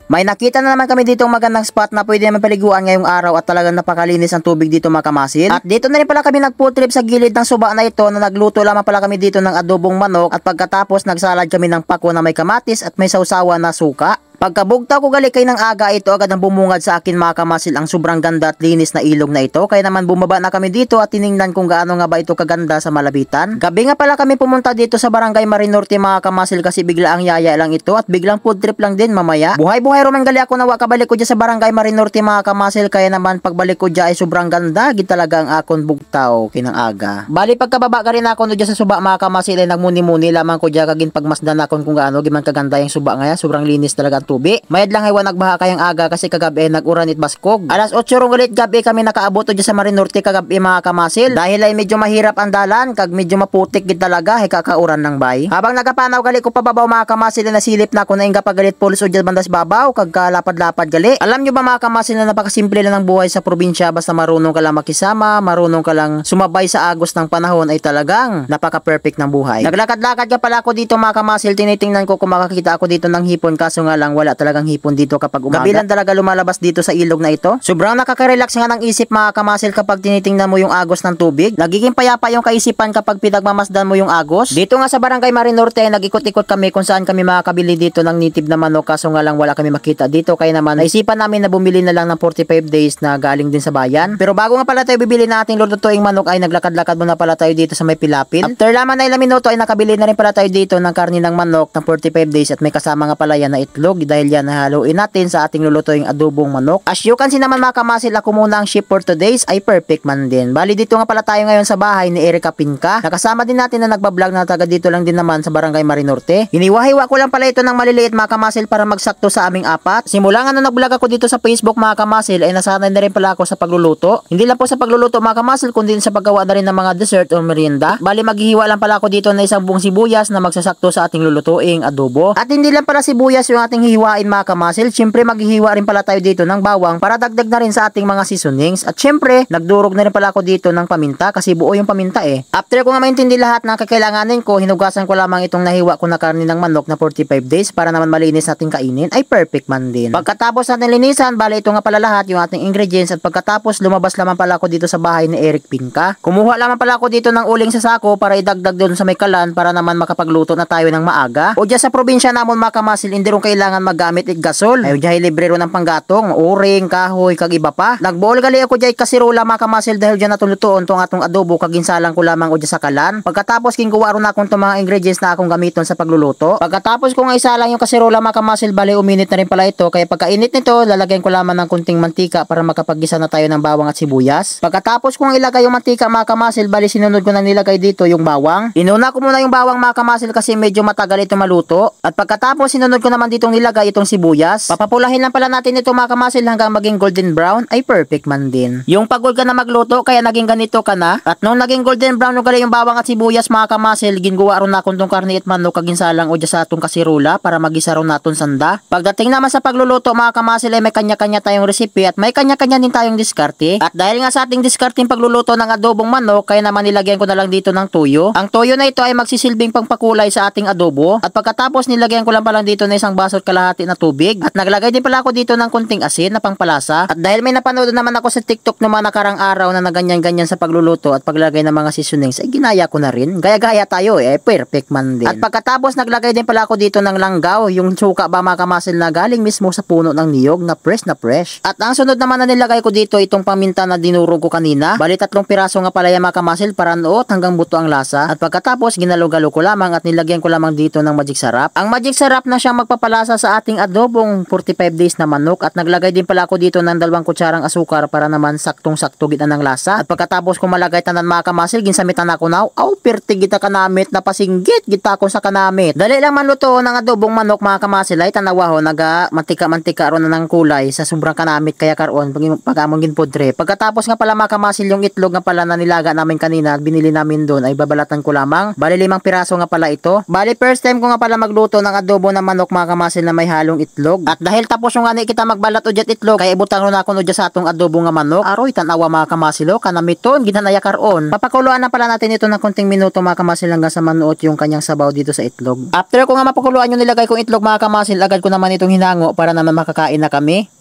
May nakita na naman kami dito magandang spot na pwede naman paliguan ngayong araw at talagang napakalinis ang tubig dito mga kamasil. At dito na rin pala kami nag-food trip sa gilid ng suba na ito na nagluto lamang pala kami dito ng adobong manok at pagkatapos nagsalad kami ng pako na may kamatis at may sausawa na suka. Pagkabugtaw ko gali kay ng aga ito agad ang bumungad sa akin mga kamasil ang sobrang ganda at linis na ilog na ito. Kaya naman bumaba na kami dito at tiningnan kung gaano nga ba ito kaganda sa malabitan. Gabi nga pala kami pumunta dito sa barangay Marinorte mga kamasil kasi bigla ang yaya lang ito at biglang food trip lang din mamaya. Buhay-buhay roman gali ako nawa kabalik ko dyan sa barangay Marinorte mga kamasil. Kaya naman pagbalik ko dyan ay sobrang ganda. Gid talaga ang akon bugtaw kinang aga. Bali pagkababa ka rin ako dyan sa suba mga kamasil ay nagmuni-muni lamang ko dyan kagin pagmasdan akon kung gaano giman kaganda yung suba ngaya. Sobrang linis talaga tubi. Mayad lang haywan nagbaha kayang aga kasi kagabi nag-uran it baskog. Alas 8 rong galit gabi kami nakaabot dyan sa Marinorte kagabi mga kamasil. Dahil ay medyo mahirap ang dalan kag medyo maputik gid talaga ay kakauran ng bay. Habang nagapanaw gali ko pababaw mga kamasil na nasilip na ako na inga pagalit pulos o dyan bandas babaw kag kalapad-lapad gali. Alam nyo ba mga kamasil na napakasimple lang ng buhay sa probinsya basta marunong ka lang makisama, marunong ka lang sumabay sa agos ng panahon ay talagang napaka-perfect ng buhay. Naglakad-lakad ka pala ako dito mga kamasil, tinitingnan ko kung makakita ako dito ng hipon kaso nga lang wala talagang hipon dito kapag umaga. Gabi lang talaga lumalabas dito sa ilog na ito. Sobrang nakaka-relax nga ng isip mga kamasil kapag tinitingnan mo yung agos ng tubig. Nagiging payapa yung kaisipan kapag pinagmamasdan mo yung agos. Dito nga sa barangay Marinorte nag-ikot-ikot kami kung saan kami makakabili dito ng nitib na manok kaso nga lang wala kami makita dito kaya naman naisipan namin na bumili na lang ng 45 days na galing din sa bayan. Pero bago nga pala tayo bibili ng ating lulutuing manok ay naglakad-lakad muna pala tayo dito sa may pilapil. After lamang na ilang minuto ay nakabili na rin pala tayo dito ng karni ng manok ng 45 days at may kasama nga pala yan na itlog dahil yan haluin natin sa ating lulutuing adobong manok. As you can see naman mga kamasil ako muna ang ship for today's ay perfect man din. Bali dito nga pala tayo ngayon sa bahay ni Erica Pinca. Nakasama din natin na nagbablog na taga dito lang din naman sa barangay Marinorte. Hiniwa-hiwa ko lang pala ito ng maliliit mga kamasil para magsakto sa aming apat. Simula nga na nagblog ako dito sa Facebook mga kamasil ay nasanay na rin pala ako sa pagluluto. Hindi lang po sa pagluluto mga kamasil kundi sa paggawa na rin ng mga dessert o merienda. Bali maghihiwa lang pala ako dito na isang buong sibuyas na magsasakto sa ating lulutuing adobo. At hindi lang pala sibuyas yung ating hihiwain mga kamasil. Siyempre maghihiwa rin pala tayo dito ng bawang para dagdag na rin sa ating mga seasonings. At siyempre nagdurog na rin pala ako dito ng paminta kasi buo yung paminta eh. After ko nga maintindi lahat ng kakailanganin ko, hinugasan ko lamang itong nahiwa ko na karni ng manok na 45 days para naman malinis natin kainin ay perfect man din. Pagkatapos natin linisan, bali ito nga pala lahat yung ating ingredients at pagkatapos lumabas lamang pala ako dito sa bahay ni Eric Pinca. Kumuha lamang pala ako dito ng uling sa sako para idagdag doon sa may kalan para naman makapagluto na tayo ng maaga. O dyan sa probinsya namon mga kamasil, hindi rin kailangan magamit gasol. Ayun dyan libre ron ng panggatong, uring, kahoy, kag iba pa. Nagbool gali ako dyan kasirola mga kamasil dahil dyan natong lutoon tong atong adobo kag ginsalang ko lamang o dyan sa kalan. Pagkatapos kinkuha ron akong itong mga ingredients na akong gamiton sa pagluluto. Pagkatapos ko nga isalang yung kasirola mga kamasil, bali uminit na rin pala ito. Kaya pagkainit nito, lalagyan ko lamang ng kunting mantika para makapaggisa na tayo ng bawang at sibuyas. Pagkatapos kong ilagay yung mantika mga kamasil, bali sinunod ko na nilagay dito yung bawang. Inuna ko muna yung bawang mga kamasil kasi medyo matagal ito maluto. At pagkatapos sinunod ko naman ditong nilagay itong sibuyas. Papapulahin lang pala natin ito mga kamasil hanggang maging golden brown ay perfect man din. Yung pagod ka na magluto kaya naging ganito ka na. At nung naging golden brown ugali yung bawang at sibuyas mga kamasil, ginguwa ron na akong tong karne at manok kag ginsalang o dyan sa atong kasirula para magisa ron naton sanda. Pagdating naman sa pagluluto mga kamasil ay may kanya-kanya tayong recipe at may kanya-kanya din tayong diskarte. At dahil nga sa ating diskarting pagluluto ng adobong manok, kaya naman nilagyan ko na lang dito ng tuyo. Ang tuyo na ito ay magsisilbing pangpakulay sa ating adobo. At pagkatapos nilagyan ko lang pala dito na isang baso at kalahati na tubig. At naglagay din pala ako dito ng kunting asin na pangpalasa. At dahil may napanood naman ako sa TikTok ng mga nakarang araw na naganyan-ganyan sa pagluluto at paglagay ng mga seasonings, ay ginaya ko na rin. Gaya-gaya tayo eh, perfect man din. At pagkatapos naglagay din pala ako dito ng langgaw, yung suka ba mga kamasil na galing mismo sa puno ng niyog na fresh na fresh. At ang sunod naman na nilagay ko dito itong paminta na dinurog ko kanina. Bali 3 piraso nga pala yung mga kamasil para noot hanggang buto ang lasa. At pagkatapos ginalo-galo ko lamang at nilagyan ko lamang dito ng magic sarap. Ang magic sarap na siyang magpapalasa sa ating adobong 45 days na manok. At naglagay din pala ako dito ng 2 kutsarang asukar para naman saktong-sakto gita ng lasa. At pagkatapos ko malagay tanan mga kamasil, ginsamitan ako na, perti gita kanamit na pasinggit gita ko sa kanamit. Dali lang manluto ng adobong manok mga kamasil ay tanawa ho naga mantika-mantika ron na ng kulay sa sobrang kanamit kaya karon pag among ginpudre. Pagkatapos nga pala mga kamasil yung itlog nga pala na nilaga namin kanina at binili namin doon ay babalatan ko lamang. Bali 5 piraso nga pala ito. Bali first time ko nga pala magluto ng adobo ng manok mga kamasil na na may halong itlog. At dahil tapos yung ani kita magbalat o jet itlog, kaya ibutang ron ako no dyan sa atong adobo nga manok. Aroy, tanawa mga kamasilo, kanamiton, ginanaya karon. Papakuluan na pala natin ito ng konting minuto mga kamasil hanggang sa manuot yung kanyang sabaw dito sa itlog. After ko nga mapakuluan yung nilagay kong itlog mga kamasil, agad ko naman itong hinango para naman makakain na kami.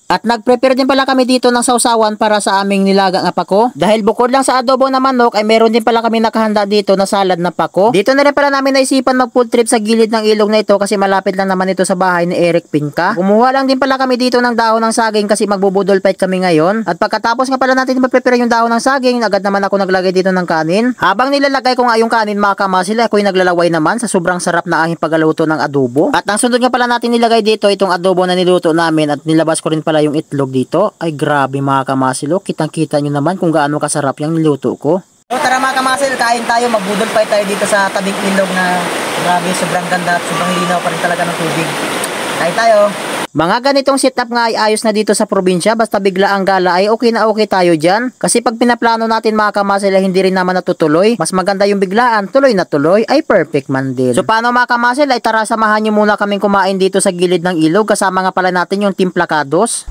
At nag-prepare din pala kami dito ng sausawan para sa aming nilaga nga pako. Dahil bukod lang sa adobo na manok ay meron din pala kami nakahanda dito na salad na pako. Dito na rin pala namin naisipan mag food trip sa gilid ng ilog na ito kasi malapit lang naman ito sa bahay ni Eric Pinka. Kumuha lang din pala kami dito ng dahon ng saging kasi magbubudol fight kami ngayon. At pagkatapos nga pala natin mag-prepare yung dahon ng saging, agad naman ako naglagay dito ng kanin. Habang nilalagay ko nga yung kanin mga kamasil, ako'y naglalaway naman sa sobrang sarap na aking pagluto ng adobo. At ang sunod nga pala natin nilagay dito itong adobo na niluto namin at nilabas ko rin pala yung itlog dito. Ay grabe mga kamasilo, kitang kita nyo naman kung gaano kasarap yung niluto ko. So tara mga kamasil, kain tayo, magbudol fight tayo dito sa tabing ilog na grabe, sobrang ganda at sobrang linaw pa rin talaga ng tubig. Kain tayo. Mga ganitong setup nga ay ayos na dito sa probinsya, basta bigla ang gala ay okay na okay tayo dyan. Kasi pag pinaplano natin mga kamasil ay hindi rin naman natutuloy. Mas maganda yung biglaan, tuloy na tuloy ay perfect man din. So paano mga kamasil, ay tara samahan nyo muna kaming kumain dito sa gilid ng ilog. Kasama nga pala natin yung timplakados.